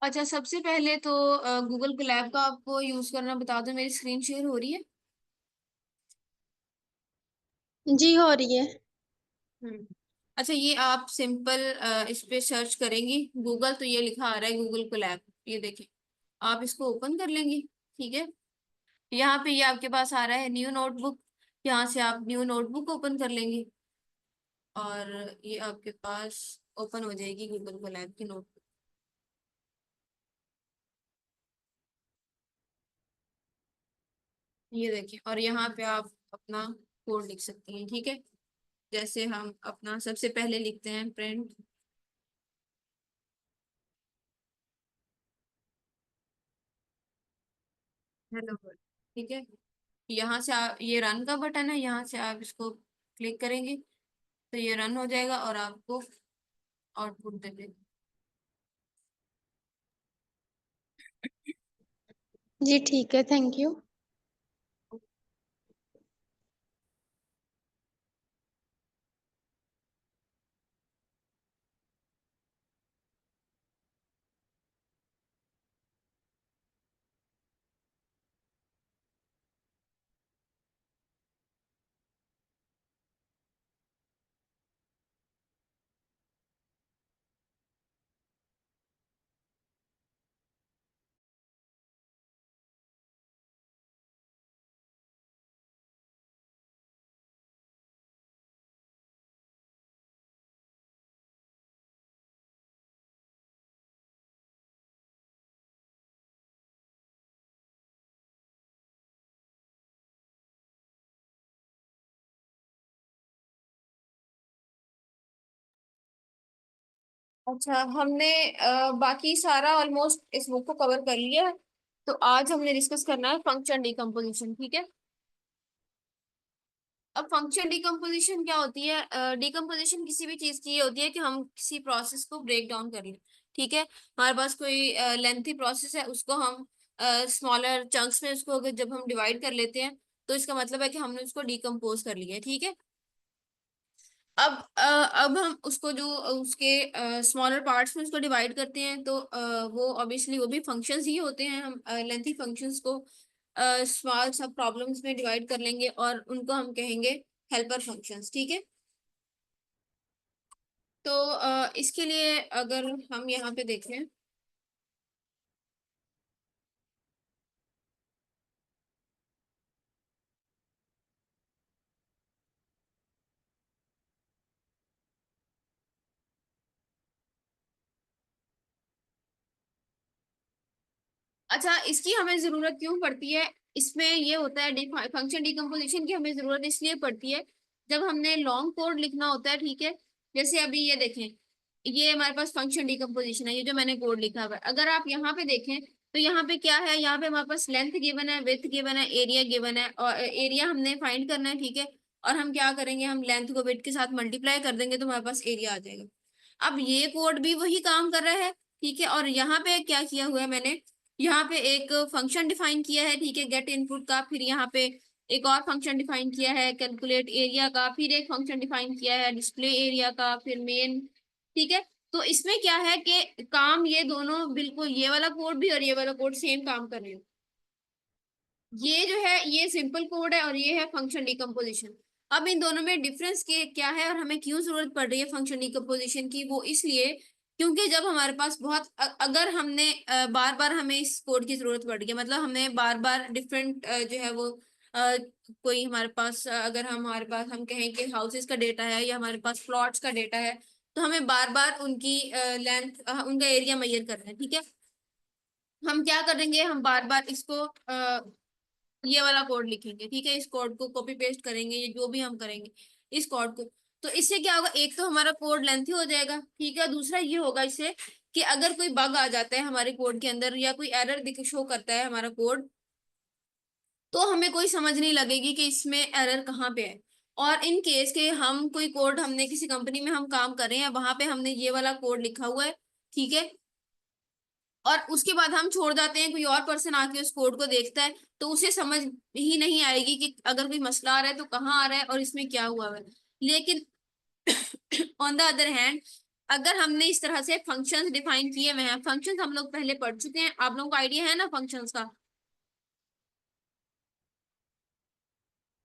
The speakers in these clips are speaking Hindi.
अच्छा, सबसे पहले तो गूगल कोलैब का आपको यूज करना बता दो। मेरी स्क्रीन शेयर हो रही है। जी हो रही है। हम्म। अच्छा, ये आप सिंपल इस पे सर्च करेंगी गूगल, तो ये लिखा आ रहा है गूगल कोलैब। ये देखिए, आप इसको ओपन कर लेंगी। ठीक है, यहाँ पे ये आपके पास आ रहा है न्यू नोटबुक। यहाँ से आप न्यू नोटबुक ओपन कर लेंगी और ये आपके पास ओपन हो जाएगी गूगल कोलैब की नोटबुक। ये देखिए, और यहाँ पे आप अपना कोड लिख सकती हैं। ठीक है, जैसे हम अपना सबसे पहले लिखते हैं प्रिंट हेलो वर्ल्ड। ठीक है, यहाँ से आप, ये रन का बटन है, यहाँ से आप इसको क्लिक करेंगे तो ये रन हो जाएगा और आपको आउटपुट दे देगा। जी ठीक है, थैंक यू। अच्छा, हमने बाकी सारा ऑलमोस्ट इस बुक को कवर कर लिया है। तो आज हमने डिस्कस करना है फंक्शन डिकम्पोजिशन। ठीक है, अब फंक्शन डिकम्पोजिशन क्या होती है? डिकम्पोजिशन किसी भी चीज की ये होती है कि हम किसी प्रोसेस को ब्रेक डाउन कर लें। ठीक है, हमारे पास कोई लेंथी प्रोसेस है, उसको हम स्मॉलर चंक्स में उसको अगर जब हम डिवाइड कर लेते हैं तो इसका मतलब है कि हमने उसको डिकम्पोज कर लिया है। ठीक है, अब हम उसको जो उसके स्मॉलर पार्ट्स में उसको डिवाइड करते हैं तो वो ऑब्वियसली वो भी फंक्शंस ही होते हैं। हम लेंथी फंक्शंस को स्मॉल सब प्रॉब्लम्स में डिवाइड कर लेंगे और उनको हम कहेंगे हेल्पर फंक्शंस। ठीक है, तो इसके लिए अगर हम यहाँ पे देखें, अच्छा इसकी हमें जरूरत क्यों पड़ती है? इसमें ये होता है फंक्शन डिकम्पोजिशन की हमें जरूरत इसलिए पड़ती है जब हमने लॉन्ग कोड लिखना होता है। ठीक है, जैसे अभी ये देखें, ये हमारे पास फंक्शन डिकम्पोजिशन है, ये जो मैंने कोड लिखा हुआ है। अगर आप यहाँ पे देखें तो यहाँ पे क्या है, यहाँ पे हमारे पास लेंथ गिवन है, विड्थ गिवन है, एरिया गिवन है, और एरिया हमने फाइंड करना है। ठीक है, और हम क्या करेंगे, हम लेंथ को विड्थ के साथ मल्टीप्लाई कर देंगे तो हमारे पास एरिया आ जाएगा। अब ये कोड भी वही काम कर रहा है। ठीक है, और यहाँ पे क्या किया हुआ है मैंने, यहाँ पे एक फंक्शन डिफाइन किया है। ठीक है, गेट इनपुट का, फिर यहाँ पे एक और फंक्शन डिफाइन किया है कैलकुलेट एरिया का, फिर एक फंक्शन डिफाइन किया है डिस्प्ले एरिया का, फिर मेन। ठीक है, तो इसमें क्या है कि काम ये दोनों बिल्कुल, ये वाला कोड भी और ये वाला कोड सेम काम कर रहे हैं। ये जो है ये सिंपल कोड है और ये है फंक्शन डिकम्पोजिशन। अब इन दोनों में डिफरेंस के क्या है और हमें क्यों जरूरत पड़ रही है फंक्शन डिकम्पोजिशन की? वो इसलिए क्योंकि जब हमारे पास बहुत अगर हमने बार बार हमें इस कोड की जरूरत पड़ रही है, मतलब हमें बार बार डिफरेंट जो है वो कोई हमारे पास अगर हमारे पास हम कहें कि हाउसेस का डेटा है या हमारे पास प्लॉट्स का डेटा है, तो हमें बार बार उनकी लेंथ उनका एरिया मेजर करना है। ठीक है, हम क्या करेंगे, हम बार बार इसको ये वाला कोड लिखेंगे। ठीक है, इस कोड को कॉपी पेस्ट करेंगे, ये जो भी हम करेंगे इस कोड को, तो इससे क्या होगा, एक तो हमारा कोड लेंथी हो जाएगा। ठीक है, दूसरा ये होगा इससे कि अगर कोई बग आ जाता है हमारे कोड के अंदर या कोई एरर दिख शो करता है हमारा कोड, तो हमें कोई समझ नहीं लगेगी कि इसमें एरर कहाँ पे है। और इन केस के हम कोई कोड, हमने किसी कंपनी में हम काम कर रहे हैं, वहां पे हमने ये वाला कोड लिखा हुआ है। ठीक है, और उसके बाद हम छोड़ जाते हैं, कोई और पर्सन आके उस कोड को देखता है तो उसे समझ ही नहीं आएगी कि अगर कोई मसला आ रहा है तो कहाँ आ रहा है और इसमें क्या हुआ है। लेकिन ऑन द अदर हैंड, अगर हमने इस तरह से फंक्शंस डिफाइन किए हुए हैं, फंक्शंस हम लोग पहले पढ़ चुके हैं, आप लोगों को आइडिया है ना फंक्शंस का।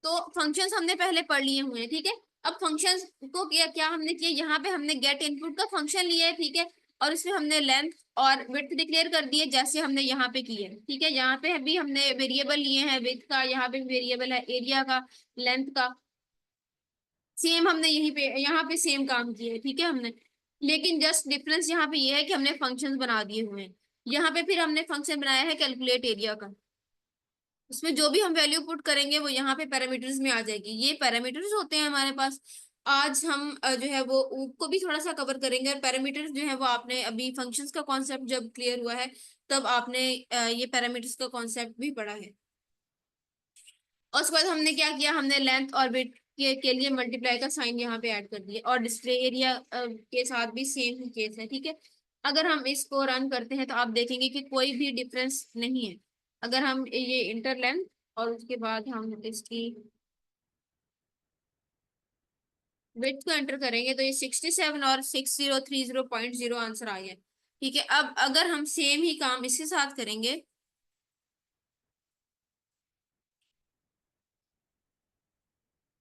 तो फंक्शंस हमने पहले पढ़ लिए हुए हैं, ठीक है। अब फंक्शंस को क्या क्या हमने किया, यहाँ पे हमने गेट इनपुट का फंक्शन लिया है, ठीक है। और इसमें हमने लेंथ और विड्थ डिक्लेयर कर दिए, जैसे हमने यहाँ पे किए, ठीक है। यहाँ पे भी हमने वेरिएबल लिए हैं विड्थ का, यहाँ पे वेरिएबल है एरिया का, लेंथ का। सेम हमने यहीं पे यहाँ पे सेम काम किया है, ठीक है हमने। लेकिन जस्ट डिफरेंस यहाँ पे ये है कि हमने फंक्शंस बना दिए हुए हैं। यहाँ पे फिर हमने फंक्शन बनाया है कैलकुलेट एरिया का। उसमें जो भी हम वैल्यू पुट करेंगे वो यहाँ पे पैरामीटर्स में आ जाएगी। ये पैरामीटर्स होते हैं हमारे पास। आज हम जो है वो को भी थोड़ा सा कवर करेंगे। और पैरामीटर्स जो है वो आपने अभी फंक्शंस का कॉन्सेप्ट जब क्लियर हुआ है, तब आपने ये पैरामीटर्स का कॉन्सेप्ट भी पढ़ा है। और उसके बाद हमने क्या किया, हमने लेंथ और विड्थ के लिए मल्टीप्लाई का साइन यहाँ पे ऐड कर दिया। और डिस्प्ले एरिया के साथ भी सेम ही केस है, ठीक है। अगर हम इसको रन करते हैं तो आप देखेंगे कि कोई भी डिफरेंस नहीं है। अगर हम ये इंटर लेंथ और उसके बाद हम इसकी विड्थ को एंटर करेंगे तो ये 67 और 6030.0 आंसर आ गया, ठीक है। अब अगर हम सेम ही काम इसके साथ करेंगे,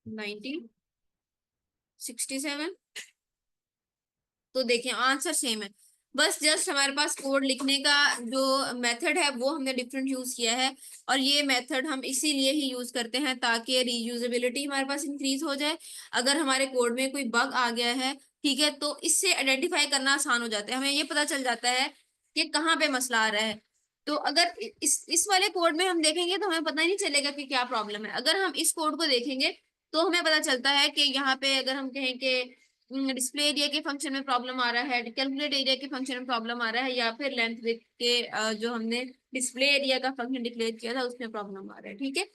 90, 67, तो देखें आंसर सेम है। बस जस्ट हमारे पास कोड लिखने का जो मेथड है वो हमने डिफरेंट यूज किया है। और ये मेथड हम इसीलिए ही यूज करते हैं ताकि रीयूजेबिलिटी हमारे पास इंक्रीज हो जाए। अगर हमारे कोड में कोई बग आ गया है, ठीक है, तो इससे आइडेंटिफाई करना आसान हो जाता है, हमें ये पता चल जाता है कि कहाँ पे मसला आ रहा है। तो अगर इस वाले कोड में हम देखेंगे तो हमें पता ही नहीं चलेगा कि क्या प्रॉब्लम है। अगर हम इस कोड को देखेंगे तो हमें पता चलता है कि यहाँ पे अगर हम कहें कि डिस्प्ले एरिया के फंक्शन में प्रॉब्लम आ रहा है, कैलकुलेट एरिया के फंक्शन में प्रॉब्लम आ रहा है, या फिर लेंथ विड्थ के जो हमने डिस्प्ले एरिया का फंक्शन डिक्लेयर किया था उसमें प्रॉब्लम आ रहा है, ठीक है।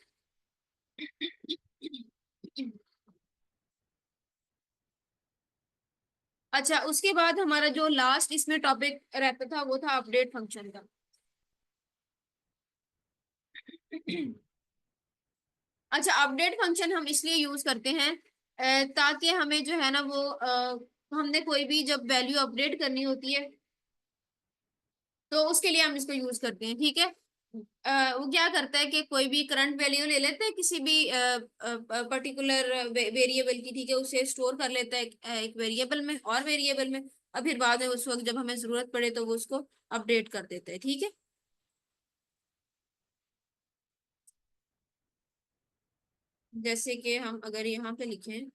अच्छा, उसके बाद हमारा जो लास्ट इसमें टॉपिक रहता था वो था अपडेट फंक्शन का। अच्छा, अपडेट फंक्शन हम इसलिए यूज करते हैं ताकि हमें जो है ना वो हमने कोई भी जब वैल्यू अपडेट करनी होती है तो उसके लिए हम इसको यूज करते हैं, ठीक है। वो क्या करता है कि कोई भी करंट वैल्यू ले लेता है किसी भी पर्टिकुलर वेरिएबल की, ठीक है, उसे स्टोर कर लेता है एक वेरिएबल में और वेरिएबल में। और फिर बाद में उस वक्त जब हमें जरूरत पड़े तो वो उसको अपडेट कर देता है, ठीक है। जैसे कि हम अगर यहाँ पे लिखें,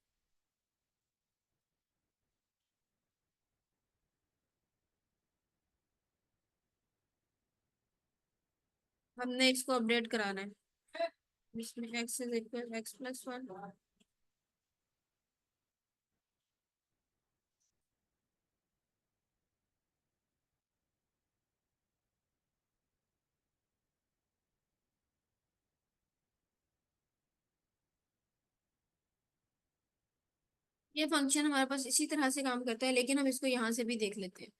हमने इसको अपडेट कराना है, इसमें एक्स इज इक्वल x+1। ये फंक्शन हमारे पास इसी तरह से काम करता है, लेकिन हम इसको यहाँ से भी देख लेते हैं।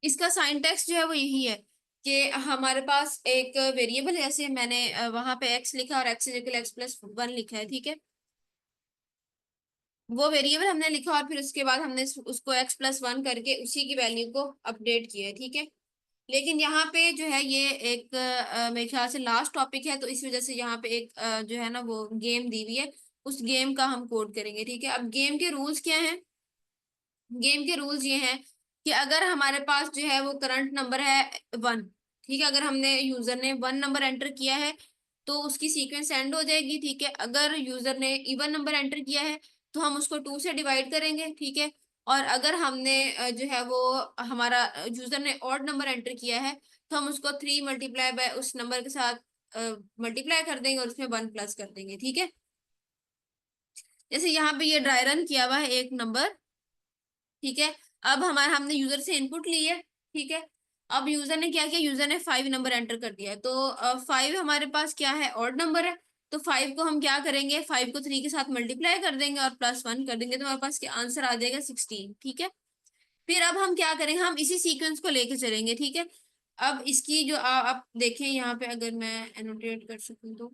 इसका साइंटेक्स जो है वो यही है कि हमारे पास एक वेरिएबल है, जैसे मैंने वहां पे एक्स लिखा और एक्स इज इक्वल x+1 लिखा है, ठीक है। वो वेरिएबल हमने लिखा और फिर उसके बाद हमने उसको x+1 करके उसी की वैल्यू को अपडेट किया है, ठीक है। लेकिन यहाँ पे जो है ये एक मेरे ख्याल से लास्ट टॉपिक है, तो इस वजह से यहाँ पे एक जो है ना वो गेम दी हुई है, उस गेम का हम कोड करेंगे, ठीक है। अब गेम के रूल्स क्या हैं, गेम के रूल्स ये हैं कि अगर हमारे पास जो है वो करंट नंबर है 1, ठीक है, अगर हमने यूजर ने 1 नंबर एंटर किया है तो उसकी सीक्वेंस एंड हो जाएगी, ठीक है। अगर यूजर ने इवन नंबर एंटर किया है तो हम उसको 2 से डिवाइड करेंगे, ठीक है। और अगर हमने जो है वो हमारा यूजर ने ऑड नंबर एंटर किया है तो हम उसको 3 मल्टीप्लाई बाय उस नंबर के साथ मल्टीप्लाई कर देंगे और उसमें 1 प्लस कर देंगे, ठीक है। जैसे यहाँ पे ये ड्राई रन किया हुआ है एक नंबर, ठीक है। अब हमारा हमने यूजर से इनपुट ली है, ठीक है। अब यूजर ने क्या किया, यूजर ने 5 नंबर एंटर कर दिया है, तो 5 हमारे पास क्या है, ऑड नंबर है। तो 5 को हम क्या करेंगे, 5 को 3 के साथ मल्टीप्लाई कर देंगे और +1 कर देंगे, तो हमारे पास क्या आंसर आ जाएगा 16, ठीक है। फिर अब हम क्या करेंगे, हम इसी सीक्वेंस को लेके चलेंगे, ठीक है। अब इसकी जो आप देखें यहाँ पे, अगर मैं एनोटेट कर सकूं तो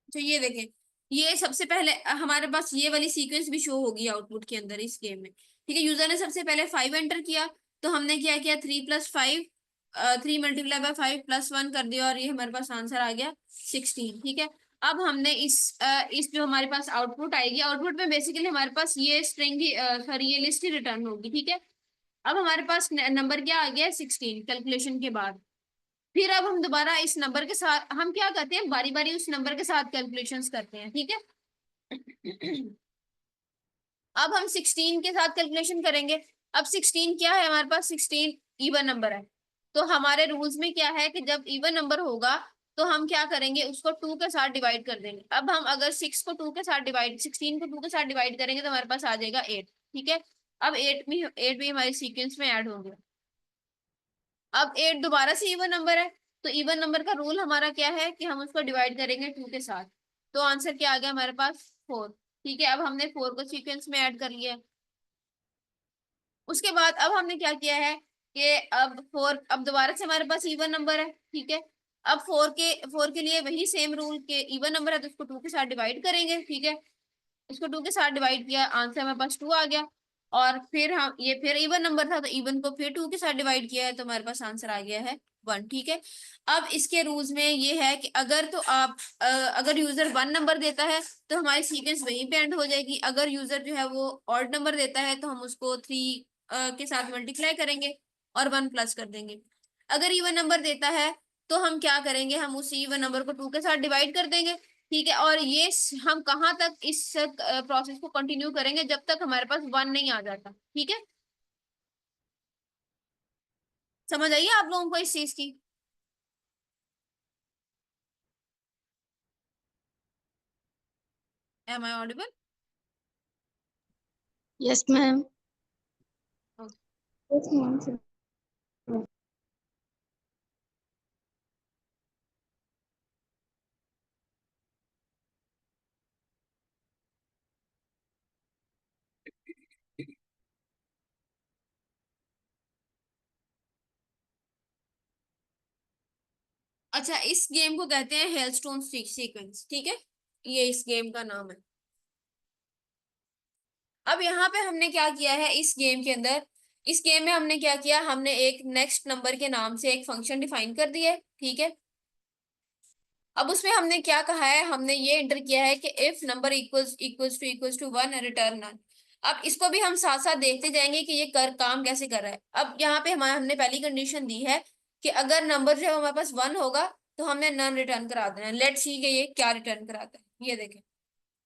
तो ये देखें, ये सबसे पहले हमारे पास ये वाली सीक्वेंस भी शो होगी आउटपुट के अंदर इस गेम में। ठीक है, यूजर ने सबसे पहले 5 एंटर किया, तो हमने क्या किया, 3 + 5, 3 × 5 + 1 कर दिया, और ये हमारे पास आंसर आ गया 16। ठीक है, अब हमने इस जो हमारे पास आउटपुट आएगी, आउटपुट में बेसिकली हमारे पास ये स्ट्रिंग ही, सॉरी ये लिस्ट ही रिटर्न होगी। ठीक है, अब हमारे पास नंबर क्या आ गया, 16 कैलकुलेशन के बाद। फिर अब हम दोबारा इस नंबर के साथ हम क्या करते हैं, बारी बारी उस नंबर के साथ कैलकुलेशंस करते हैं। ठीक है, अब हम 16 के साथ कैलकुलेशन करेंगे। अब 16 क्या है हमारे पास, 16 इवन नंबर है। तो हमारे रूल्स में क्या है कि जब इवन नंबर होगा तो हम क्या करेंगे, उसको 2 के साथ डिवाइड कर देंगे। अब हम अगर 6 को 2 के साथ डिवाइड 16 को 2 के साथ डिवाइड करेंगे तो हमारे पास आ जाएगा 8। ठीक है, अब 8 भी हमारे सीक्वेंस में ऐड होंगे। अब 8 दोबारा से इवन नंबर है, तो इवन नंबर का रूल हमारा क्या है कि हम उसको डिवाइड करेंगे 2 के साथ। तो आंसर क्या आ गया हमारे पास, 4। ठीक है, अब हमने 4 को सीक्वेंस में ऐड कर लिया। उसके बाद अब हमने क्या किया है कि अब 4, अब दोबारा से हमारे पास इवन नंबर है। ठीक है, अब 4 के लिए वही सेम रूल के इवन नंबर है तो उसको 2 के साथ डिवाइड करेंगे। ठीक है, इसको 2 के साथ डिवाइड किया, आंसर हमारे पास 2 आ गया। और फिर हम ये फिर इवन नंबर था तो इवन को फिर 2 के साथ डिवाइड किया है तो हमारे पास आंसर आ गया है 1। ठीक है, अब इसके रूल्स में ये है कि अगर तो आप अगर यूजर 1 नंबर देता है तो हमारी सीक्वेंस वहीं पे एंड हो जाएगी। अगर यूजर जो है वो ऑड नंबर देता है तो हम उसको 3 के साथ मल्टीप्लाई करेंगे और 1 प्लस कर देंगे। अगर इवन नंबर देता है तो हम क्या करेंगे, हम उसी इवन नंबर को 2 के साथ डिवाइड कर देंगे। ठीक है, और ये हम कहाँ तक इस प्रोसेस को कंटिन्यू करेंगे, जब तक हमारे पास 1 नहीं आ जाता। ठीक है, समझ आइए आप लोगों को इस चीज की। Am I audible? Yes ma'am. Yes ma'am. अच्छा, इस गेम को कहते हैं हेलस्टोन सीक्वेंस। ठीक है, ये इस गेम का नाम है। अब यहाँ पे हमने क्या किया है इस गेम के अंदर, इस गेम में हमने क्या किया, हमने एक नेक्स्ट नंबर के नाम से एक फंक्शन डिफाइन कर दिया है। ठीक है, अब उसमें हमने क्या कहा है, हमने ये एंटर किया है कि if number equals to 1 return none. अब इसको भी हम साथ साथ देखते जाएंगे कि ये काम कैसे कर रहा है। अब यहाँ पे हमारे हमने पहली कंडीशन दी है कि अगर नंबर जो है हमारे पास 1 होगा तो हमने नन रिटर्न करा देना है। लेट्स सी कि ये क्या रिटर्न कराता है। ये देखें,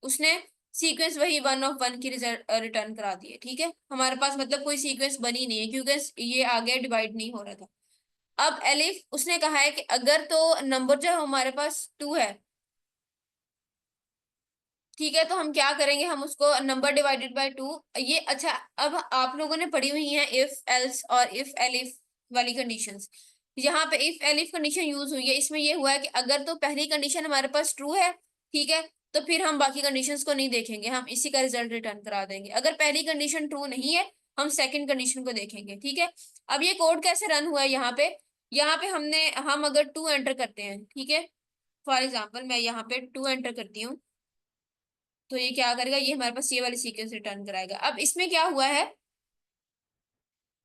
उसने सीक्वेंस वही 1 ऑफ 1 की रिजल्ट रिटर्न करा दी है। ठीक है, हमारे पास मतलब कोई सीक्वेंस बनी नहीं है क्योंकि ये आगे डिवाइड नहीं हो रहा था। अब एलिफ उसने कहा है कि अगर तो नंबर जो है हमारे पास 2 है, ठीक है, तो हम क्या करेंगे, हम उसको नंबर डिवाइडेड बाय 2। ये अच्छा, अब आप लोगों ने पढ़ी हुई है इफ एल्स और इफ एलिफ वाली कंडीशंस। यहाँ पे इफ एलिफ कंडीशन यूज हुई है, इसमें ये हुआ है कि अगर तो पहली कंडीशन हमारे पास ट्रू है, ठीक है, तो फिर हम बाकी कंडीशंस को नहीं देखेंगे, हम इसी का रिजल्ट रिटर्न करा देंगे। अगर पहली कंडीशन ट्रू नहीं है, हम सेकंड कंडीशन को देखेंगे। ठीक है, अब ये कोड कैसे रन हुआ है यहाँ पे हम अगर 2 एंटर करते हैं, ठीक है, फॉर एग्जाम्पल मैं यहाँ पे 2 एंटर करती हूँ, तो ये क्या करेगा, ये हमारे पास ये वाली सीक्वेंस रिटर्न कराएगा। अब इसमें क्या हुआ है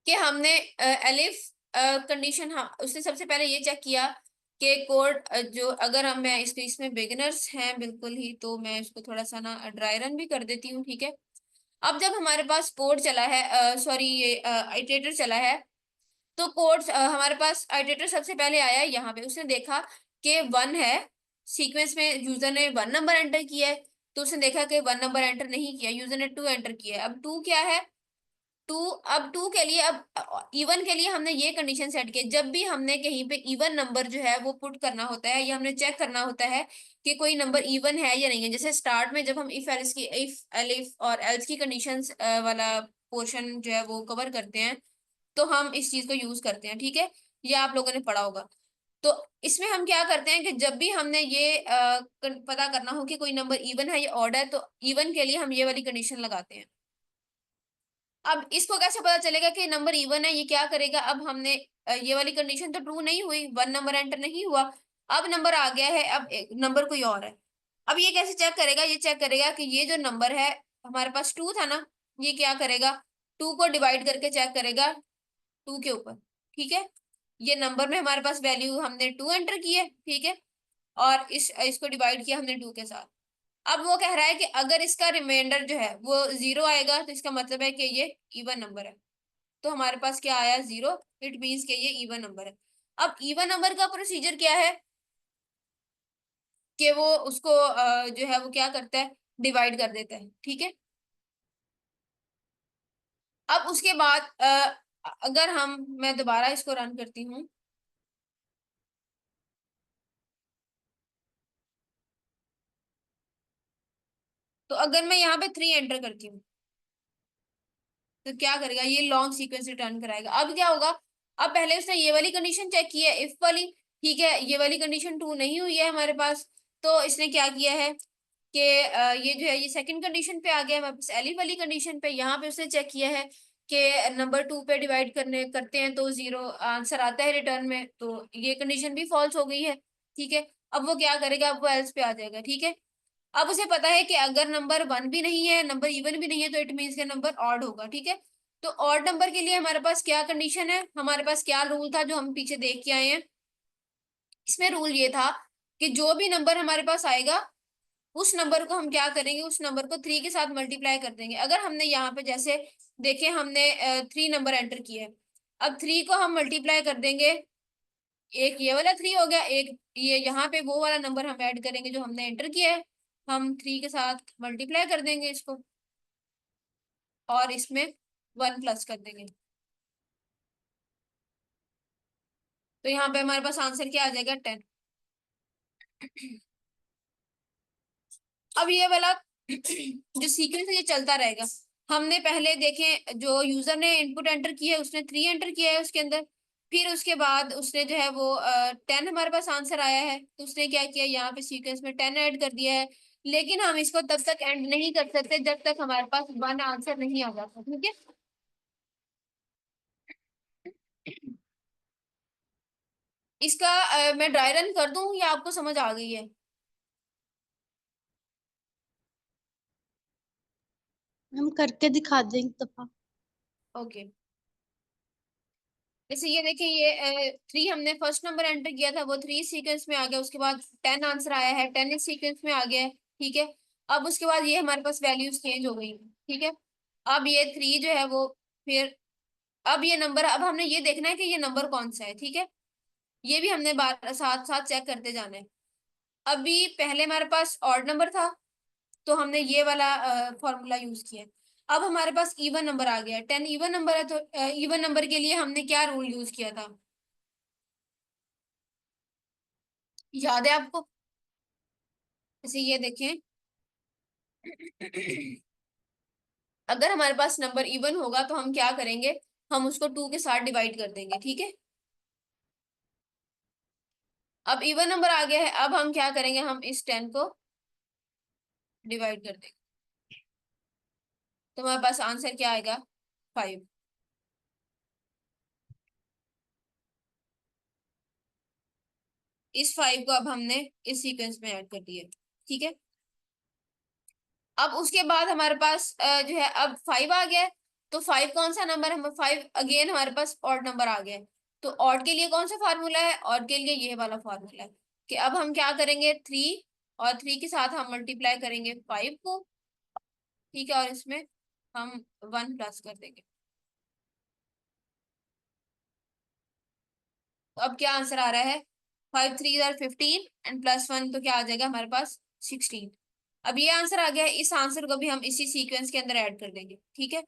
कि हमने एलिफ कंडीशन, हाँ उसने सबसे पहले ये चेक किया कि कोड जो अगर हम मैं इसके इसमें बिगिनर्स हैं बिल्कुल ही, तो मैं इसको थोड़ा सा ना ड्राई रन भी कर देती हूँ। ठीक है, अब जब हमारे पास कोड चला है, सॉरी ये आइटरेटर चला है, तो कोड हमारे पास आइटरेटर सबसे पहले आया है यहाँ पे, उसने देखा कि 1 है सीक्वेंस में, यूजर ने 1 नंबर एंटर किया है, तो उसने देखा कि 1 नंबर एंटर नहीं किया, यूजर ने 2 एंटर किया है। अब 2 क्या है, 2, अब 2 के लिए, अब इवन के लिए हमने ये कंडीशन सेट की, जब भी हमने कहीं पे इवन नंबर जो है वो पुट करना होता है, या हमने चेक करना होता है कि कोई नंबर इवन है या नहीं है, जैसे स्टार्ट में जब हम इफ एलिफ और एल्स की कंडीशंस वाला पोर्शन जो है वो कवर करते हैं, तो हम इस चीज को यूज करते हैं। ठीक है, ये आप लोगों ने पढ़ा होगा। तो इसमें हम क्या करते हैं कि जब भी हमने ये पता करना हो कि कोई नंबर इवन है या ऑड है, तो इवन के लिए हम ये वाली कंडीशन लगाते हैं। अब इसको कैसे पता चलेगा कि नंबर इवन है? ये क्या करेगा, अब हमने ये वाली कंडीशन तो ट्रू नहीं हुई, 1 नंबर एंटर नहीं हुआ, अब नंबर आ गया है, अब नंबर कोई और है। अब ये कैसे चेक करेगा? ये चेक करेगा कि ये जो नंबर है हमारे पास 2 था ना, ये क्या करेगा, 2 को डिवाइड करके चेक करेगा 2 के ऊपर, ठीक है। ये नंबर में हमारे पास वैल्यू हमने 2 एंटर की है, ठीक है, और इसको डिवाइड किया हमने 2 के साथ। अब वो कह रहा है कि अगर इसका रिमाइंडर जो है वो 0 आएगा तो इसका मतलब है कि ये इवन नंबर है। तो हमारे पास क्या आया? 0। इट मीन्स कि ये इवन नंबर है। अब इवन नंबर का प्रोसीजर क्या है कि वो उसको जो है वो क्या करता है, डिवाइड कर देता है, ठीक है। अब उसके बाद अगर मैं दोबारा इसको रन करती हूँ, तो अगर मैं यहाँ पे 3 एंटर करती हूँ तो क्या करेगा, ये लॉन्ग सीक्वेंस रिटर्न कराएगा। अब क्या होगा, अब पहले उसने ये वाली कंडीशन चेक की है, इफ वाली, ठीक है, ये वाली कंडीशन ट्रू नहीं हुई है हमारे पास, तो इसने क्या किया है कि ये जो है ये सेकंड कंडीशन पे आ गया हमारे पास, एलिफ वाली कंडीशन पे। यहाँ पे उसने चेक किया है कि नंबर 2 पे डिवाइड करते हैं तो 0 आंसर आता है रिटर्न में, तो ये कंडीशन भी फॉल्स हो गई है, ठीक है। अब वो क्या करेगा, अब वो एल्स पे आ जाएगा, ठीक है। अब उसे पता है कि अगर नंबर 1 भी नहीं है, नंबर इवन भी नहीं है, तो इट मीन्स के नंबर ऑड होगा, ठीक है। तो ऑड नंबर के लिए हमारे पास क्या कंडीशन है, हमारे पास क्या रूल था जो हम पीछे देख के आए हैं। इसमें रूल ये था कि जो भी नंबर हमारे पास आएगा उस नंबर को हम क्या करेंगे, उस नंबर को 3 के साथ मल्टीप्लाई कर देंगे। अगर हमने यहाँ पे जैसे देखे, हमने 3 नंबर एंटर किए हैं, अब 3 को हम मल्टीप्लाई कर देंगे, एक ये वाला 3 हो गया, एक ये यहाँ पे वो वाला नंबर हम ऐड करेंगे जो हमने एंटर किया है, हम 3 के साथ मल्टीप्लाई कर देंगे इसको, और इसमें 1 प्लस कर देंगे। तो यहाँ पे हमारे पास आंसर क्या आ जाएगा, 10। अब ये वाला जो सीक्वेंस है ये चलता रहेगा। हमने पहले देखे, जो यूजर ने इनपुट एंटर किया है उसने 3 एंटर किया है उसके अंदर, फिर उसके बाद उसने जो है वो 10 हमारे पास आंसर आया है, तो उसने क्या किया, यहाँ पे सीक्वेंस में 10 ऐड कर दिया है। लेकिन हम इसको तब तक एंड नहीं कर सकते जब तक हमारे पास 1 आंसर नहीं आ जाता, ठीक है। इसका मैं ड्राई रन कर दूं या आपको समझ आ गई है? हम करके दिखा दें एक दफा। ओके। जैसे ये देखिए, ये 3 हमने फर्स्ट नंबर एंटर किया था, वो 3 सीक्वेंस में आ गया, उसके बाद 10 आंसर आया है, 10 इस सीक्वेंस में आ गया है, ठीक है। अब उसके बाद ये हमारे पास वैल्यूज चेंज हो गई, ठीक है। अब ये 3 जो है वो, फिर अब ये नंबर, अब हमने ये देखना है कि ये नंबर कौन सा है, ठीक है। ये भी हमने बार साथ साथ चेक करते जाना है। अभी पहले हमारे पास ऑड नंबर था, तो हमने ये वाला फॉर्मूला यूज किया है। अब हमारे पास इवन नंबर आ गया है, 10 इवन नंबर है, तो इवन नंबर के लिए हमने क्या रूल यूज किया था, याद है आपको? जैसे ये देखें, अगर हमारे पास नंबर इवन होगा तो हम क्या करेंगे, हम उसको 2 के साथ डिवाइड कर देंगे, ठीक है। अब इवन नंबर आ गया है, अब हम क्या करेंगे, हम इस 10 को डिवाइड कर देंगे, तो हमारे पास आंसर क्या आएगा, 5। इस 5 को अब हमने इस सीक्वेंस में ऐड कर दिया, ठीक है। अब उसके बाद हमारे पास जो है अब 5 आ गया है, तो 5 कौन सा नंबर है, 5 अगेन हमारे पास ऑड नंबर आ गया है। तो ऑड के लिए कौन सा फार्मूला है, ऑड के लिए ये वाला फार्मूला है कि अब हम क्या करेंगे, 3 और 3 के साथ हम मल्टीप्लाई करेंगे 5 को, ठीक है, और इसमें हम 1 प्लस कर देंगे। तो अब क्या आंसर आ रहा है, 5 3 आर 15 एंड +1, तो क्या आ जाएगा हमारे पास, 16। अब ये आंसर आ गया है, इस आंसर को भी हम इसी सीक्वेंस के अंदर ऐड कर देंगे, ठीक है।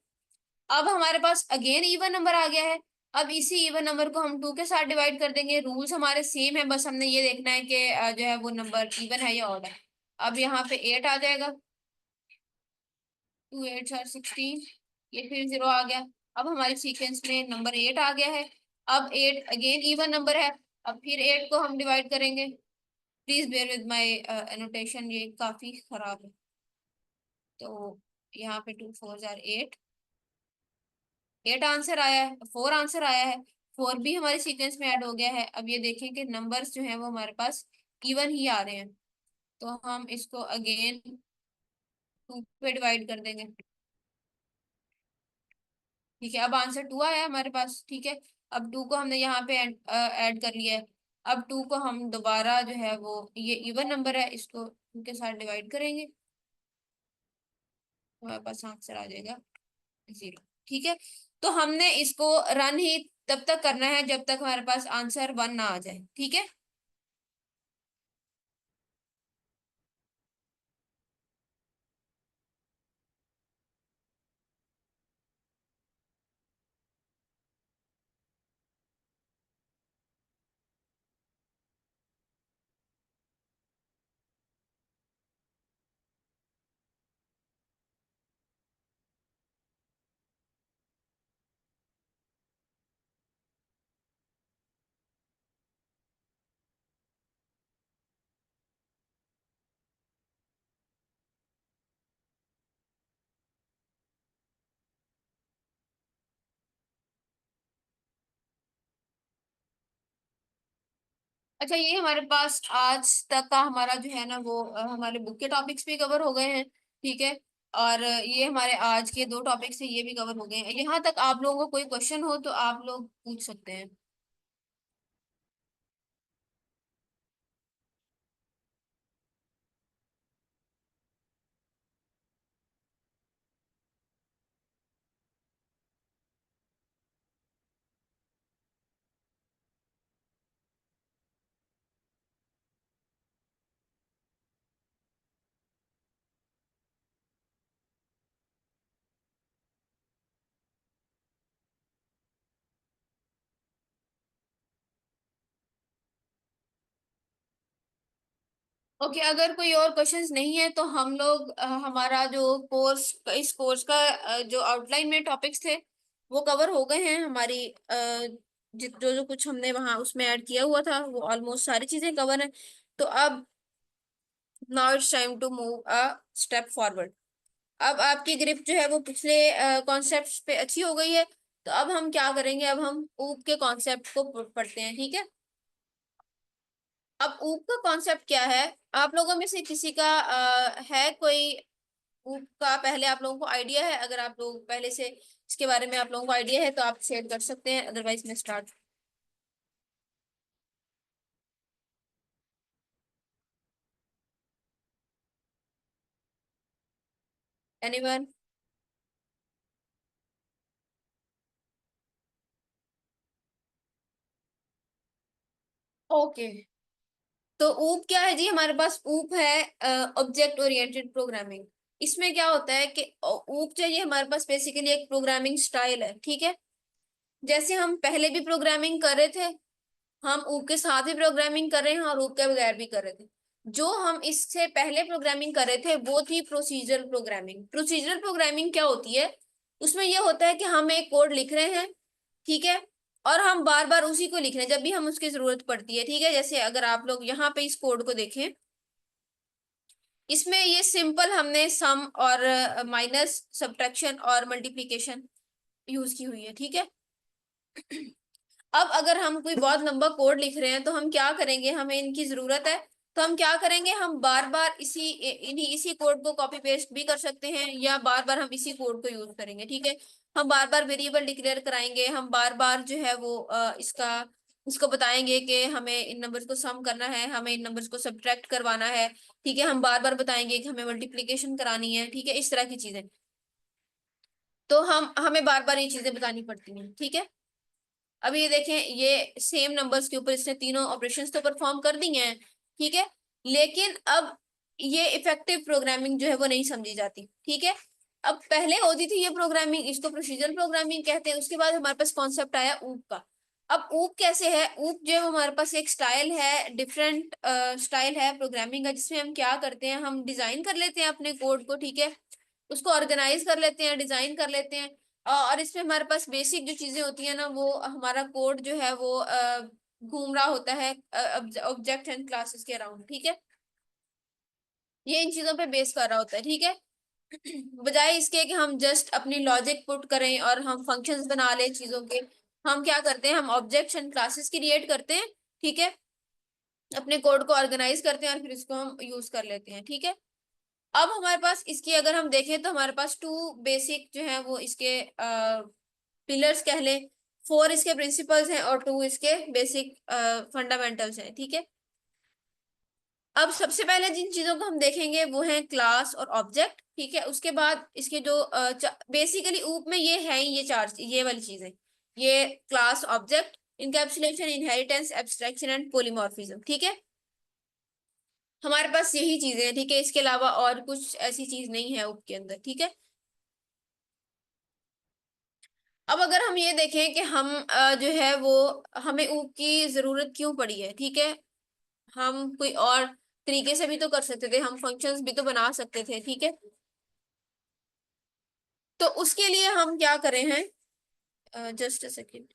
अब हमारे पास अगेन इवन नंबर आ गया है, अब इसी इवन नंबर को हम 2 के साथ डिवाइड कर देंगे। रूल्स हमारे सेम है, बस हमने ये देखना है कि जो है वो नंबर इवन है या ऑड है। अब यहाँ पे 8 आ जाएगा, 2 8 आर 16, ये फिर 0 आ गया। अब हमारे सीक्वेंस में नंबर 8 आ गया है। अब 8 अगेन इवन नंबर है, अब फिर 8 को हम डिवाइड करेंगे। Please bear with my annotation, ये काफी खराब है। तो यहाँ पे 2 4 आर 8, 8 आंसर आया है, 4 आंसर आया है, 4 भी हमारे सीक्वेंस में ऐड हो गया है। अब ये देखें कि नंबर्स जो है वो हमारे पास इवन ही आ रहे हैं, तो हम इसको अगेन 2 पे डिवाइड कर देंगे। ठीक है, अब आंसर 2 आया है हमारे पास। ठीक है, अब 2 को हमने यहाँ पे ऐड कर लिया है। अब 2 को हम दोबारा जो है वो, ये इवन नंबर है, इसको 2 के साथ डिवाइड करेंगे, हमारे पास आंसर आ जाएगा 0। ठीक है, तो हमने इसको रन ही तब तक करना है जब तक हमारे पास आंसर 1 ना आ जाए। ठीक है, अच्छा, ये हमारे पास आज तक का हमारा जो है ना वो हमारे बुक के टॉपिक्स भी कवर हो गए हैं। ठीक है, और ये हमारे आज के 2 टॉपिक्स हैं, ये भी कवर हो गए हैं। यहाँ तक आप लोगों को कोई क्वेश्चन हो तो आप लोग पूछ सकते हैं। ओके, अगर कोई और क्वेश्चंस नहीं है तो हम लोग हमारा जो कोर्स, इस कोर्स का जो आउटलाइन में टॉपिक्स थे वो कवर हो गए हैं। हमारी जो जो कुछ हमने वहाँ उसमें ऐड किया हुआ था वो ऑलमोस्ट सारी चीजें कवर है। तो अब now it's time to move a step forward. अब आपकी ग्रिप जो है वो पिछले कॉन्सेप्ट्स पे अच्छी हो गई है, तो अब हम क्या करेंगे, अब हम ऊप के कॉन्सेप्ट को पढ़ते हैं। ठीक है, अब ऊप का कॉन्सेप्ट क्या है, आप लोगों में से किसी का है कोई ऊप का पहले आप लोगों को आइडिया है? अगर आप लोग पहले से इसके बारे में आप लोगों को आइडिया है तो आप शेयर कर सकते हैं, अदरवाइज मैं स्टार्ट। एनीवन? ओके, तो ऊप क्या है जी? हमारे पास ऊप है ऑब्जेक्ट ओरिएंटेड प्रोग्रामिंग। इसमें क्या होता है कि ऊप जो है ये हमारे पास बेसिकली एक प्रोग्रामिंग स्टाइल है। ठीक है, जैसे हम पहले भी प्रोग्रामिंग कर रहे थे, हम ऊप के साथ भी प्रोग्रामिंग कर रहे हैं और ऊप के बगैर भी कर रहे थे। जो हम इससे पहले प्रोग्रामिंग कर रहे थे वो थी प्रोसीजरल प्रोग्रामिंग। प्रोसीजरल प्रोग्रामिंग क्या होती है? उसमें यह होता है कि हम एक कोड लिख रहे हैं, ठीक है, और हम बार बार उसी को लिख रहे हैं जब भी हम उसकी जरूरत पड़ती है। ठीक है, जैसे अगर आप लोग यहाँ पे इस कोड को देखें, इसमें ये सिंपल हमने सम और माइनस, सब्ट्रैक्शन और मल्टीप्लिकेशन यूज की हुई है। ठीक है, अब अगर हम कोई बहुत लंबा कोड लिख रहे हैं तो हम क्या करेंगे, हमें इनकी जरूरत है, तो हम क्या करेंगे, हम बार बार इसी कोड को कॉपी पेस्ट भी कर सकते हैं, या बार बार हम इसी कोड को यूज करेंगे। ठीक है, हम बार बार वेरिएबल डिक्लेयर कराएंगे, हम बार बार जो है वो इसको बताएंगे कि हमें इन नंबर्स को सम करना है, हमें इन नंबर्स को सब्ट्रैक्ट करवाना है। ठीक है, हम बार बार बताएंगे कि हमें मल्टीप्लीकेशन करानी है। ठीक है, इस तरह की चीजें, तो हमें बार बार ये चीजें बतानी पड़ती हैं। ठीक है, अब ये देखें, ये सेम नंबर्स के ऊपर इसने तीनों ऑपरेशंस तो परफॉर्म कर दी हैं। ठीक है, लेकिन अब ये इफेक्टिव प्रोग्रामिंग जो है वो नहीं समझी जाती। ठीक है, अब पहले होती थी ये प्रोग्रामिंग, इसको प्रोसीजरल प्रोग्रामिंग कहते हैं। उसके बाद हमारे पास कॉन्सेप्ट आया ऊप का। अब ऊप कैसे है? ऊप जो है हमारे पास एक स्टाइल है, डिफरेंट स्टाइल है प्रोग्रामिंग का, जिसमें हम क्या करते हैं, हम डिजाइन कर लेते हैं अपने कोड को। ठीक है, उसको ऑर्गेनाइज कर लेते हैं, डिजाइन कर लेते हैं, और इसमें हमारे पास बेसिक जो चीजें होती है ना, वो हमारा कोड जो है वो घूम रहा होता है ऑब्जेक्ट एंड क्लासेस के अराउंड। ठीक है, ये इन चीजों पे बेस कर रहा होता है। ठीक है, बजाय इसके कि हम जस्ट अपनी लॉजिक पुट करें और हम फंक्शंस बना लें चीजों के, हम क्या करते हैं, हम ऑब्जेक्ट्स एंड क्लासेस क्रिएट करते हैं, ठीक है, अपने कोड को ऑर्गेनाइज करते हैं और फिर इसको हम यूज कर लेते हैं, ठीक है। अब हमारे पास इसकी अगर हम देखें तो हमारे पास टू बेसिक जो है वो इसके पिलर्स कह लें, फोर इसके प्रिंसिपल्स हैं और टू इसके बेसिक फंडामेंटल्स हैं, ठीक है। अब सबसे पहले जिन चीजों को हम देखेंगे वो है क्लास और ऑब्जेक्ट, ठीक है। उसके बाद इसके जो बेसिकली ऊप में ये है, ये चार, ये वाली चीजें, ये class, object, encapsulation, inheritance, abstraction and polymorphism, ठीक है। हमारे पास यही चीजें हैं, ठीक है, इसके अलावा और कुछ ऐसी चीज नहीं है ऊप के अंदर, ठीक है। अब अगर हम ये देखें कि हम जो है वो हमें ऊप की जरूरत क्यों पड़ी है, ठीक है, हम कोई और तरीके से भी तो कर सकते थे, हम फंक्शंस भी तो बना सकते थे, ठीक है। तो उसके लिए हम क्या करें हैं, जस्ट अ सेकेंड।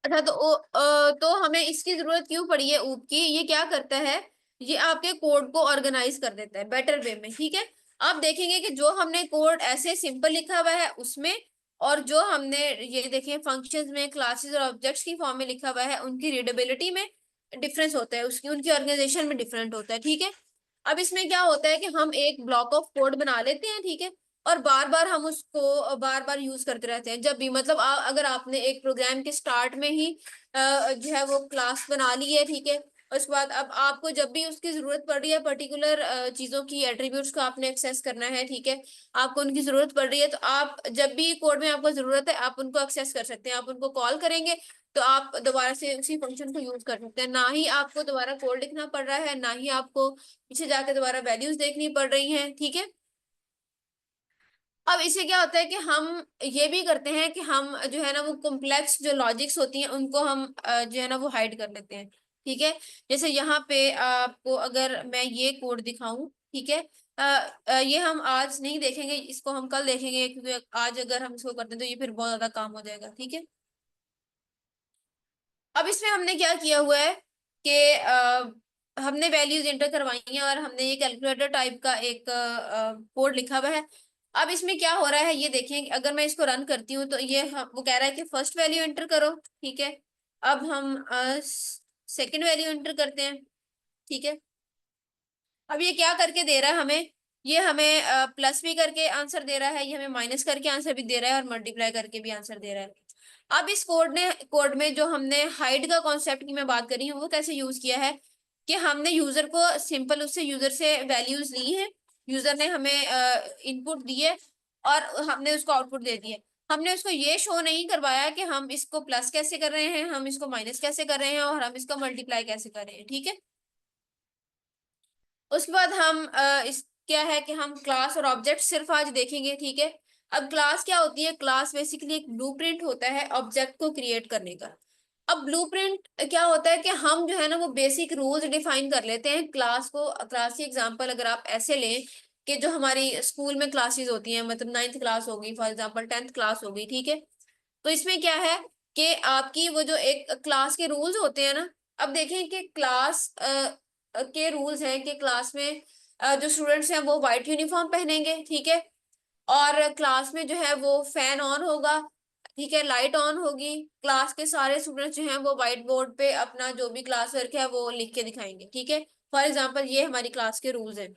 अच्छा, तो हमें इसकी जरूरत क्यों पड़ी है ऊप की, ये क्या करता है, ये आपके कोड को ऑर्गेनाइज कर देता है बेटर वे में, ठीक है। आप देखेंगे कि जो हमने कोड ऐसे सिंपल लिखा हुआ है उसमें, और जो हमने ये देखें फंक्शंस में, क्लासेस और ऑब्जेक्ट्स की फॉर्म में लिखा हुआ है, उनकी रीडेबिलिटी में डिफरेंस होता है, उसकी उनकी ऑर्गेनाइजेशन में डिफरेंट होता है, ठीक है। अब इसमें क्या होता है कि हम एक ब्लॉक ऑफ कोड बना लेते हैं, ठीक है, और बार बार हम उसको बार बार यूज करते रहते हैं, जब भी मतलब अगर आपने एक प्रोग्राम के स्टार्ट में ही जो है वो क्लास बना ली है, ठीक है, उसके बाद अब आपको जब भी उसकी जरूरत पड़ रही है, पर्टिकुलर चीजों की एट्रीब्यूट्स को आपने एक्सेस करना है, ठीक है, आपको उनकी जरूरत पड़ रही है, तो आप जब भी कोड में आपको जरूरत है आप उनको एक्सेस कर सकते हैं, आप उनको कॉल करेंगे तो आप दोबारा से उसी फंक्शन को यूज कर सकते हैं, ना ही आपको दोबारा कोड लिखना पड़ रहा है, ना ही आपको पीछे जाके दोबारा वैल्यूज देखनी पड़ रही हैं, ठीक है। अब इससे क्या होता है कि हम ये भी करते हैं कि हम जो है ना वो कॉम्प्लेक्स जो लॉजिक्स होती हैं उनको हम जो है ना वो हाइड कर लेते हैं, ठीक है। जैसे यहाँ पे आपको अगर मैं ये कोड दिखाऊं, ठीक है, ये हम आज नहीं देखेंगे, इसको हम कल देखेंगे, क्योंकि आज अगर हम इसको करते हैं तो ये फिर बहुत ज्यादा काम हो जाएगा, ठीक है। अब इसमें हमने क्या किया हुआ है कि हमने वैल्यूज एंटर करवाई हैं और हमने ये कैलकुलेटर टाइप का एक कोड लिखा हुआ है। अब इसमें क्या हो रहा है ये देखें, अगर मैं इसको रन करती हूँ तो ये वो कह रहा है कि फर्स्ट वैल्यू एंटर करो, ठीक है। अब हम सेकंड वैल्यू एंटर करते हैं, ठीक है। अब ये क्या करके दे रहा है हमें, ये हमें प्लस भी करके आंसर दे रहा है, ये हमें माइनस करके आंसर भी दे रहा है और मल्टीप्लाई करके भी आंसर दे रहा है। अब इस कोड में जो हमने हाइड का कॉन्सेप्ट की मैं बात करी हूँ वो कैसे यूज किया है, कि हमने यूजर को सिंपल उससे यूजर से वैल्यूज ली है, यूजर ने हमें इनपुट दिए और हमने उसको आउटपुट दे दिए। हमने उसको ये शो नहीं करवाया कि हम इसको प्लस कैसे कर रहे हैं, हम इसको माइनस कैसे कर रहे हैं और हम इसको मल्टीप्लाई कैसे कर रहे हैं, ठीक है। उसके बाद हम इस क्या है कि हम क्लास और ऑब्जेक्ट सिर्फ आज देखेंगे, ठीक है। अब क्लास क्या होती है, क्लास बेसिकली एक ब्लूप्रिंट होता है ऑब्जेक्ट को क्रिएट करने का। अब ब्लूप्रिंट क्या होता है कि हम जो है ना वो बेसिक रूल्स डिफाइन कर लेते हैं क्लास को। क्लास की एग्जांपल अगर आप ऐसे लें कि जो हमारी स्कूल में क्लासेस होती हैं, मतलब 9th क्लास होगी फॉर एग्जांपल, 10th क्लास होगी, ठीक है। तो इसमें क्या है कि आपकी वो जो एक क्लास के रूल्स होते हैं ना, अब देखें कि क्लास के रूल्स हैं कि क्लास में जो स्टूडेंट्स हैं वो व्हाइट यूनिफॉर्म पहनेंगे, ठीक है, और क्लास में जो है वो फैन ऑन होगा, ठीक है, लाइट ऑन होगी, क्लास के सारे स्टूडेंट्स जो हैं वो व्हाइट बोर्ड पे अपना जो भी क्लास वर्क है वो लिख के दिखाएंगे, ठीक है। फॉर एग्जांपल ये हमारी क्लास के रूल्स हैं।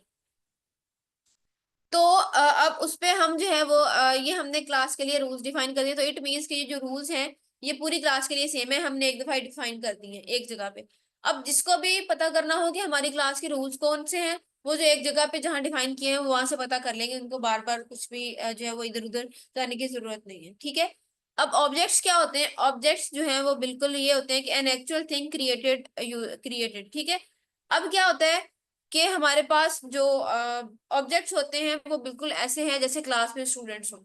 तो अब उस पे हम जो है वो ये हमने क्लास के लिए रूल्स डिफाइन कर दिए, तो इट मीन्स कि ये जो रूल्स हैं ये पूरी क्लास के लिए सेम है, हमने एक दफा डिफाइन कर दिए हैं एक जगह पे। अब जिसको भी पता करना हो कि हमारी क्लास के रूल्स कौन से हैं, वो जो एक जगह पे जहाँ डिफाइन किए हैं वो वहां से पता कर लेंगे, उनको बार बार कुछ भी जो है वो इधर उधर जाने की जरूरत नहीं है, ठीक है। अब ऑब्जेक्ट्स क्या होते हैं, ऑब्जेक्ट्स जो हैं वो बिल्कुल ये होते हैं कि एन एक्चुअल थिंग क्रिएटेड, ठीक है। अब क्या होता है कि हमारे पास जो ऑब्जेक्ट्स होते हैं वो बिल्कुल ऐसे हैं जैसे क्लास में स्टूडेंट्स हो,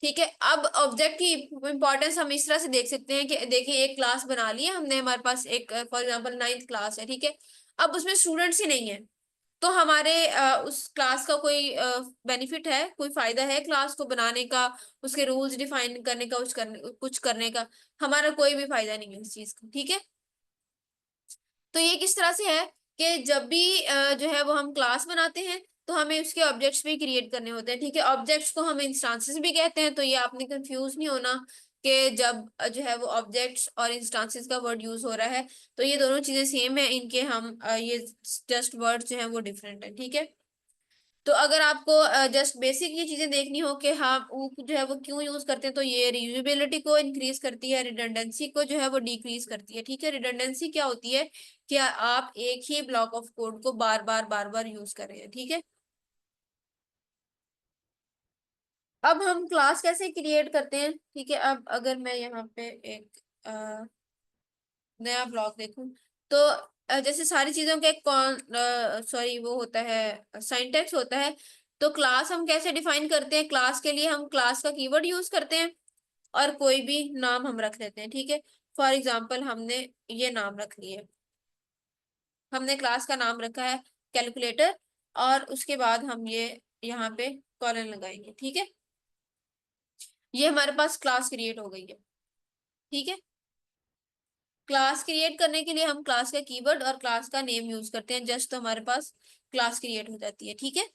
ठीक है। अब ऑब्जेक्ट की इंपॉर्टेंस हम इस तरह से देख सकते हैं कि देखिए एक क्लास बना ली है हमने, हमारे पास एक फॉर एग्जांपल 9th क्लास है, ठीक है। अब उसमें स्टूडेंट्स ही नहीं है, तो हमारे उस क्लास का कोई बेनिफिट है, कोई फायदा है क्लास को बनाने का, उसके रूल्स डिफाइन करने का, कुछ करने का? हमारा कोई भी फायदा नहीं है इस चीज का, ठीक है। तो ये किस तरह से है कि जब भी जो है वो हम क्लास बनाते हैं तो हमें उसके ऑब्जेक्ट्स भी क्रिएट करने होते हैं, ठीक है। ऑब्जेक्ट्स को हम इंस्टांसेस भी कहते हैं, तो ये आपने कंफ्यूज नहीं होना कि जब जो है वो ऑब्जेक्ट्स और इंस्टांसेस का वर्ड यूज हो रहा है तो ये दोनों चीजें सेम है, इनके हम ये जस्ट वर्ड जो है वो डिफरेंट है, ठीक है। तो अगर आपको जस्ट बेसिक ये चीजें देखनी हो कि हाँ वो जो है वो क्यों यूज करते हैं, तो ये रीयूजेबिलिटी को इंक्रीज करती है, रिडंडेंसी को जो है वो डिक्रीज करती है, ठीक है। रिडंडेंसी क्या होती है कि आप एक ही ब्लॉक ऑफ कोड को बार बार यूज कर रहे हैं, ठीक है। अब हम क्लास कैसे क्रिएट करते हैं, ठीक है। अब अगर मैं यहाँ पे एक नया ब्लॉक देखूं तो जैसे सारी चीजों का एक कौन सॉरी वो होता है सिंटैक्स होता है। तो क्लास हम कैसे डिफाइन करते हैं, क्लास के लिए हम क्लास का कीवर्ड यूज करते हैं और कोई भी नाम हम रख लेते हैं, ठीक है। फॉर एग्जांपल हमने ये नाम रख लिए, हमने क्लास का नाम रखा है कैलकुलेटर, और उसके बाद हम ये यहाँ पे कॉलन लगाएंगे, ठीक है। ये हमारे पास क्लास क्रिएट हो गई है, ठीक है। क्लास क्रिएट करने के लिए हम क्लास का कीवर्ड और क्लास का नेम यूज करते हैं, जस्ट तो हमारे पास क्लास क्रिएट हो जाती है, ठीक है।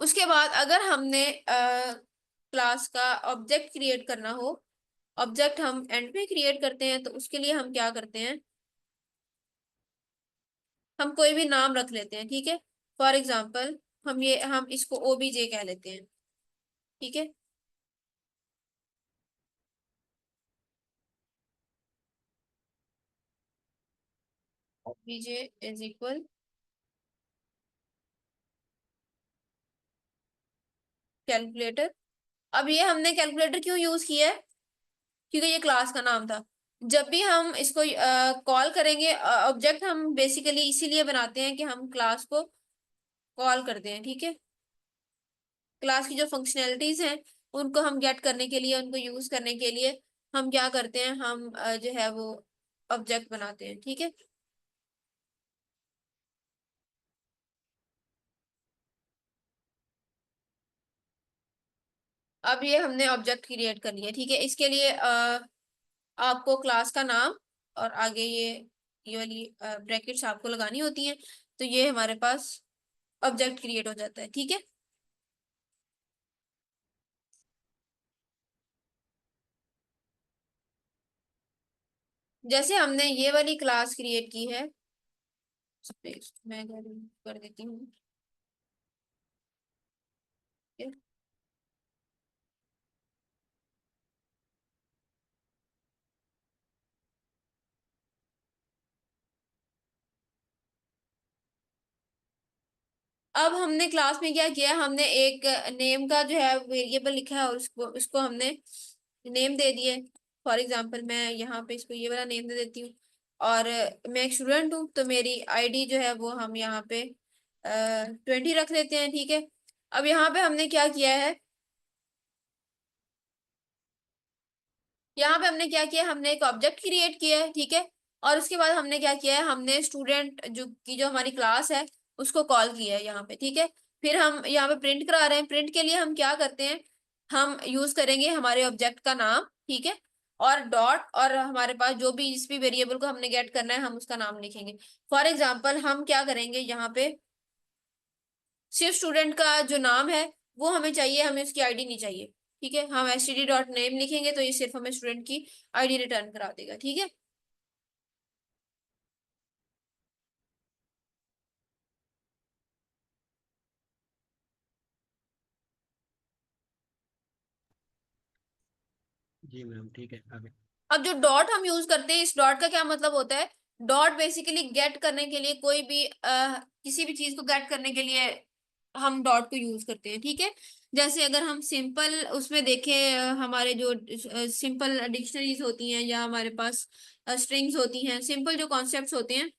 उसके बाद अगर हमने क्लास का ऑब्जेक्ट क्रिएट करना हो, ऑब्जेक्ट हम एंड में क्रिएट करते हैं, तो उसके लिए हम क्या करते हैं, हम कोई भी नाम रख लेते हैं, ठीक है। फॉर एग्जाम्पल हम इसको ओबीजे कह लेते हैं, ठीक है। OBJ is equal calculator. अब ये हमने कैलकुलेटर क्यों यूज किया है, क्योंकि ये क्लास का नाम था। जब भी हम इसको कॉल करेंगे, ऑब्जेक्ट हम बेसिकली इसीलिए बनाते हैं कि हम क्लास को कॉल करते हैं, ठीक है। क्लास की जो फंक्शनैलिटीज हैं उनको हम गेट करने के लिए, उनको यूज करने के लिए हम क्या करते हैं, हम जो है वो ऑब्जेक्ट बनाते हैं, ठीक है। अब ये हमने ऑब्जेक्ट क्रिएट कर लिया, ठीक है। इसके लिए आपको क्लास का नाम और आगे ये वाली ब्रैकेट्स आपको लगानी होती हैं, तो ये हमारे पास ऑब्जेक्ट क्रिएट हो जाता है, ठीक है। जैसे हमने ये वाली क्लास क्रिएट की है, स्पेस मैं कर देती हूँ, ठीक है? अब हमने क्लास में क्या किया, हमने एक नेम का जो है वेरिएबल लिखा है और उसको उसको हमने नेम दे दिए। फॉर एग्जांपल मैं यहाँ पे इसको ये वाला नेम दे देती हूँ, और मैं एक स्टूडेंट हूँ तो मेरी आईडी जो है वो हम यहाँ पे 20 रख लेते हैं, ठीक है। अब यहाँ पे हमने क्या किया है, यहाँ पे हमने क्या किया, हमने एक ऑब्जेक्ट क्रिएट किया है, ठीक है। और उसके बाद हमने क्या किया है, हमने स्टूडेंट जो हमारी क्लास है उसको कॉल किया है यहाँ पे, ठीक है। फिर हम यहाँ पे प्रिंट करा रहे हैं, प्रिंट के लिए हम क्या करते हैं, हम यूज करेंगे हमारे ऑब्जेक्ट का नाम, ठीक है। और डॉट, और हमारे पास जो भी जिस भी वेरिएबल को हमने गेट करना है हम उसका नाम लिखेंगे। फॉर एग्जाम्पल हम क्या करेंगे, यहाँ पे सिर्फ स्टूडेंट का जो नाम है वो हमें चाहिए, हमें उसकी आईडी नहीं चाहिए, ठीक है। हम std डॉट नेम लिखेंगे तो ये सिर्फ हमें स्टूडेंट की आईडी रिटर्न करा देगा, ठीक है। जी मैम, ठीक है आगे। अब जो डॉट हम यूज करते हैं, इस डॉट का क्या मतलब होता है, डॉट बेसिकली गेट करने के लिए, कोई भी किसी भी चीज को गेट करने के लिए हम डॉट को यूज करते हैं, ठीक है। जैसे अगर हम सिंपल उसमें देखें, हमारे जो सिंपल डिक्शनरीज होती हैं या हमारे पास स्ट्रिंग्स होती हैं, सिंपल जो कॉन्सेप्ट्स होते हैं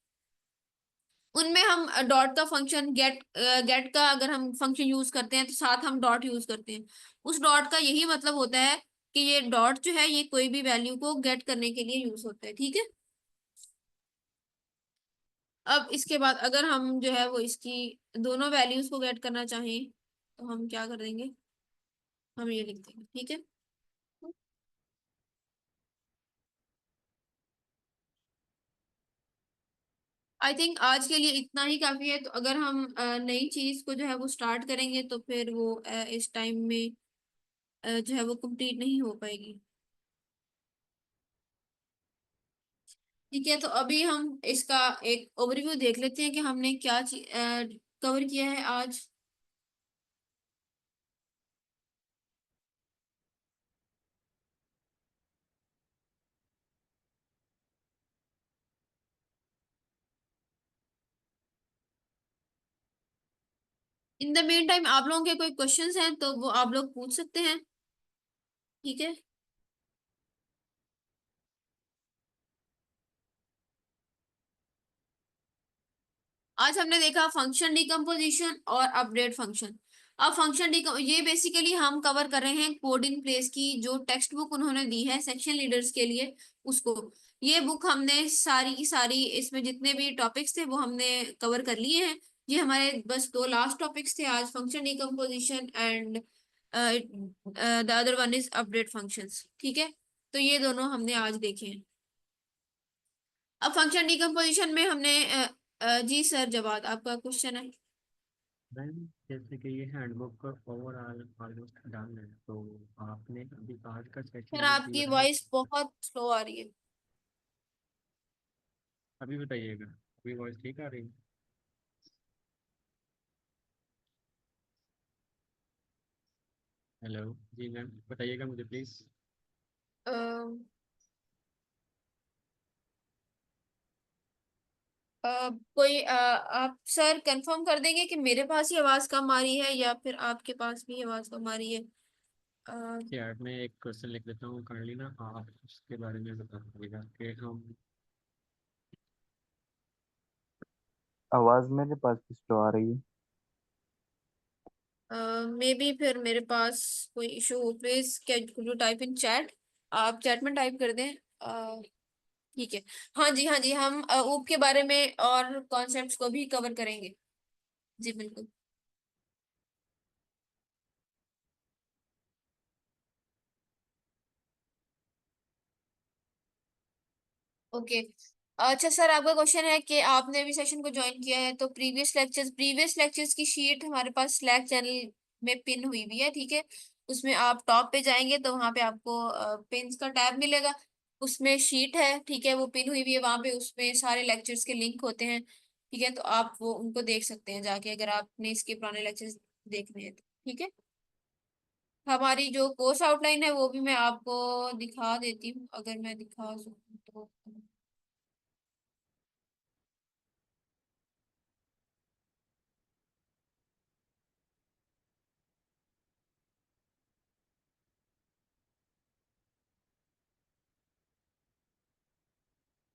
उनमें हम डॉट का फंक्शन गेट का अगर हम फंक्शन यूज करते हैं तो साथ हम डॉट यूज करते हैं। उस डॉट का यही मतलब होता है कि ये डॉट जो है ये कोई भी वैल्यू को गेट करने के लिए यूज होता है, ठीक है। अब इसके बाद अगर हम जो है वो इसकी दोनों वैल्यूज को गेट करना चाहें तो हम क्या कर देंगे, हम ये लिख देंगे, ठीक है। आई थिंक आज के लिए इतना ही काफी है। तो अगर हम नई चीज को जो है वो स्टार्ट करेंगे तो फिर वो इस टाइम में जो है वो कंप्लीट नहीं हो पाएगी। ठीक है, तो अभी हम इसका एक ओवरव्यू देख लेते हैं कि हमने क्या कवर किया है आज। इन द मेन टाइम आप लोगों के कोई क्वेश्चंस हैं तो वो आप लोग पूछ सकते हैं, ठीक है। आज हमने देखा फंक्शन डिकम्पोजिशन और अपडेट फंक्शन। अब फंक्शन डिकम ये बेसिकली हम कवर कर रहे हैं कोड इन प्लेस की जो टेक्स्ट बुक उन्होंने दी है सेक्शन लीडर्स के लिए, उसको। ये बुक हमने सारी की सारी इसमें जितने भी टॉपिक्स थे वो हमने कवर कर लिए हैं। ये हमारे बस दो लास्ट टॉपिक्स थे आज, function decomposition and the other one is update functions, ठीक है। तो ये दोनों हमने आज देखे हैं। अब फंक्शन डिकम्पोजिशन में हमने जी सर, जवाब आपका क्वेश्चन है। मैम जैसे कि ये हैंडबुक का ओवरऑल ऑलमोस्ट डन है, तो आपने अभी आज का सर सेशन जो आपकी दिया है, वॉइस बहुत स्लो आ रही है। अभी बताइएगा, अभी वॉइस ठीक आ रही है? हेलो जी मैम, बताइएगा मुझे प्लीज़। अ, कोई आप सर कंफर्म कर देंगे कि मेरे पास ही आवाज कम आ रही है या फिर आपके पास भी आवाज कम आ रही है। अ, चैट में एक क्वेश्चन लिख देता हूँ काइंडली ना, आप उसके बारे में बता दीजिएगा कि हम। आवाज मेरे पास भी स्लो आ रही है। मे बी फिर मेरे पास कोई इशू हो, please can you type in chat. आप चैट में टाइप कर दें। ठीक है। हाँ जी, हाँ जी, हम ऊप के बारे में और कॉन्सेप्ट्स को भी कवर करेंगे। जी बिल्कुल। ओके। अच्छा सर, आपका क्वेश्चन है कि आपने अभी सेशन को ज्वाइन किया है तो प्रीवियस लेक्चर्स की शीट हमारे पास स्लैक चैनल में पिन हुई हुई है, ठीक है। उसमें आप टॉप पे जाएंगे तो वहां पे आपको पिन्स का टैब मिलेगा। उसमें शीट है, ठीक है, वो पिन हुई हुई है वहां पे, उसमें सारे लेक्चर्स के लिंक होते हैं, ठीक है। तो आप वो उनको देख सकते हैं जाके अगर आपने इसके पुराने लेक्चर्स देखने हैं तो, ठीक है। हमारी जो कोर्स आउटलाइन है वो भी मैं आपको दिखा देती हूँ, अगर मैं दिखा सकूँ तो।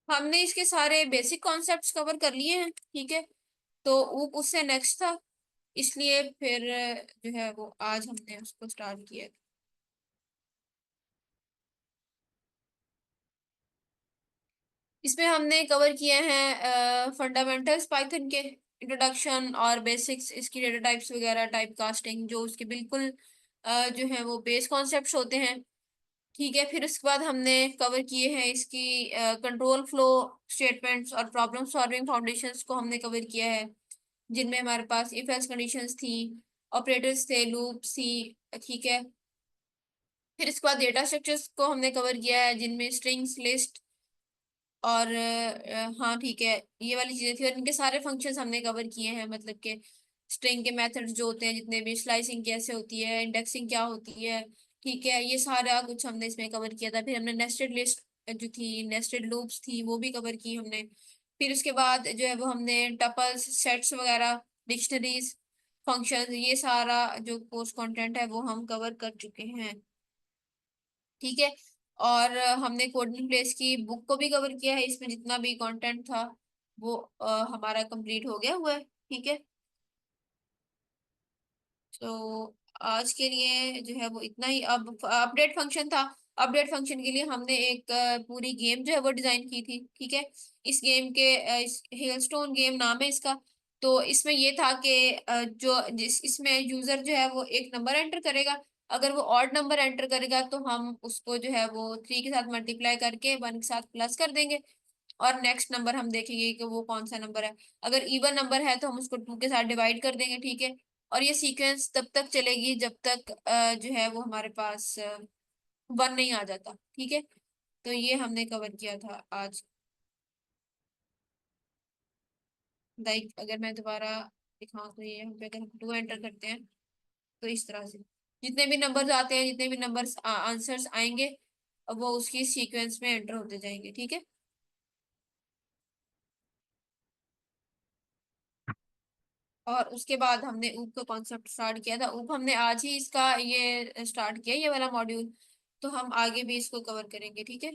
हमने इसके सारे बेसिक कॉन्सेप्ट्स कवर कर लिए हैं, ठीक है। तो वो उससे नेक्स्ट था, इसलिए फिर जो है वो आज हमने उसको स्टार्ट किया। इसमें हमने कवर किए हैं फंडामेंटल्स पाइथन के, इंट्रोडक्शन और बेसिक्स, इसकी डेटा टाइप्स वगैरह, टाइप कास्टिंग, जो उसके बिल्कुल जो है वो बेस कॉन्सेप्ट्स होते हैं, ठीक है। फिर उसके बाद हमने कवर किए हैं इसकी कंट्रोल फ्लो स्टेटमेंट्स और प्रॉब्लम सॉल्विंग फाउंडेशंस को हमने कवर किया है, जिनमें हमारे पास इफ एल्स कंडीशंस थी, ऑपरेटर्स थे, लूप्स थी, ठीक है। फिर इसके बाद डेटा स्ट्रक्चर्स को हमने कवर किया है जिनमें स्ट्रिंग्स, लिस्ट और हाँ ठीक है, ये वाली चीजें थी। और इनके सारे फंक्शंस हमने कवर किए हैं, मतलब कि स्ट्रिंग के मेथड्स जो होते हैं जितने भी, स्लाइसिंग कैसे होती है, इंडेक्सिंग क्या होती है, ठीक है, ये सारा कुछ हमने इसमें कवर किया था। फिर हमने नेस्टेड लिस्ट जो थी, नेस्टेड लूप्स थी, वो भी कवर की हमने। फिर उसके बाद जो है वो हमने टपल्स, सेट्स वगैरह, डिक्शनरीज, फंक्शन, ये सारा जो कोर्स कंटेंट है वो हम कवर कर चुके हैं, ठीक है। और हमने कोडिंग प्लेस की बुक को भी कवर किया है, इसमें जितना भी कंटेंट था वो हमारा कंप्लीट हो गया हुआ है, ठीक है। तो आज के लिए जो है वो इतना ही। अब अपडेट फंक्शन था, अपडेट फंक्शन के लिए हमने एक पूरी गेम जो है वो डिजाइन की थी, ठीक है। इस गेम के हेलस्टोन गेम नाम है इसका। तो इसमें ये था कि जो जिस इसमें यूजर जो है वो एक नंबर एंटर करेगा। अगर वो ऑड नंबर एंटर करेगा तो हम उसको जो है वो 3 के साथ मल्टीप्लाई करके 1 के साथ प्लस कर देंगे। और नेक्स्ट नंबर हम देखेंगे कि वो कौन सा नंबर है। अगर इवन नंबर है तो हम उसको 2 के साथ डिवाइड कर देंगे, ठीक है। और ये सीक्वेंस तब तक चलेगी जब तक जो है वो हमारे पास 1 नहीं आ जाता, ठीक है। तो ये हमने कवर किया था आज। लाइक अगर मैं दोबारा दिखाऊं तो ये यहाँ पे अगर हम 2 एंटर करते हैं तो इस तरह से जितने भी नंबर्स आते हैं, जितने भी नंबर्स आंसर्स आएंगे, अब वो उसकी सीक्वेंस में एंटर होते जाएंगे, ठीक है। और उसके बाद हमने ऊप का कॉन्सेप्ट स्टार्ट किया था। ऊप हमने आज ही इसका ये स्टार्ट किया, ये वाला मॉड्यूल। तो हम आगे भी इसको कवर करेंगे, ठीक है।